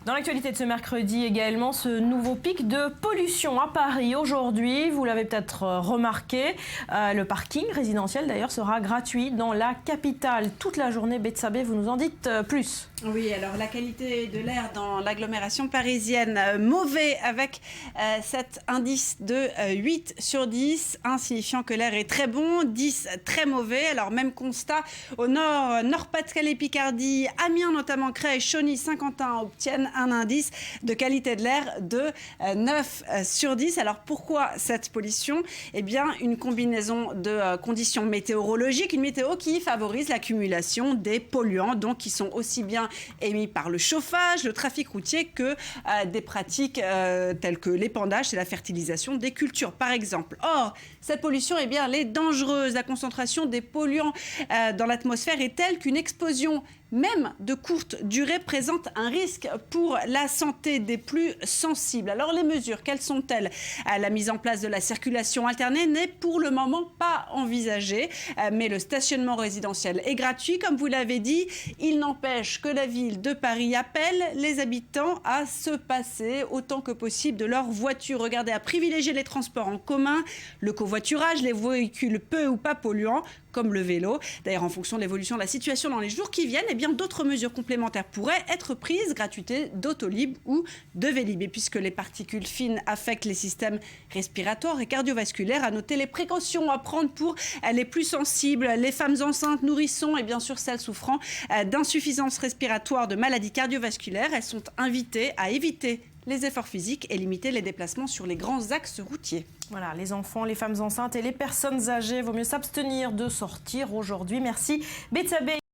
Dans l'actualité de ce mercredi également, ce nouveau pic de pollution à Paris aujourd'hui. Vous l'avez peut-être remarqué, le parking résidentiel d'ailleurs sera gratuit dans la capitale toute la journée. Betsabé, vous nous en dites plus. Oui, alors la qualité de l'air dans l'agglomération parisienne, mauvais avec cet indice de 8 sur 10, signifiant que l'air est très bon, 10 très mauvais. Alors même constat au nord, Nord-Pas-de-Calais, Picardie, Amiens notamment, Creil, Chauny, Saint-Quentin obtiennent un indice de qualité de l'air de 9 sur 10. Alors pourquoi cette pollution? Eh bien une combinaison de conditions météorologiques, une météo qui favorise l'accumulation des polluants, donc qui sont aussi bien émis par le chauffage, le trafic routier que des pratiques telles que l'épandage et la fertilisation des cultures par exemple. Or, cette pollution, eh bien, elle est dangereuse. La concentration des polluants dans l'atmosphère est telle qu'une explosion même de courte durée présente un risque pour la santé des plus sensibles. Alors les mesures, quelles sont-elles? La mise en place de la circulation alternée n'est pour le moment pas envisagée, mais le stationnement résidentiel est gratuit, comme vous l'avez dit. Il n'empêche que la ville de Paris appelle les habitants à se passer autant que possible de leur voiture. Regardez, à privilégier les transports en commun, le covoiturage, les véhicules peu ou pas polluants, comme le vélo. D'ailleurs, en fonction de l'évolution de la situation dans les jours qui viennent, eh bien, d'autres mesures complémentaires pourraient être prises, gratuité d'Autolib ou de Vélib. Et puisque les particules fines affectent les systèmes respiratoires et cardiovasculaires, à noter les précautions à prendre pour les plus sensibles, les femmes enceintes, nourrissons et bien sûr celles souffrant d'insuffisance respiratoire, de maladies cardiovasculaires. Elles sont invitées à éviter les efforts physiques et limiter les déplacements sur les grands axes routiers. Voilà, les enfants, les femmes enceintes et les personnes âgées, vaut mieux s'abstenir de sortir aujourd'hui. Merci Betsabé.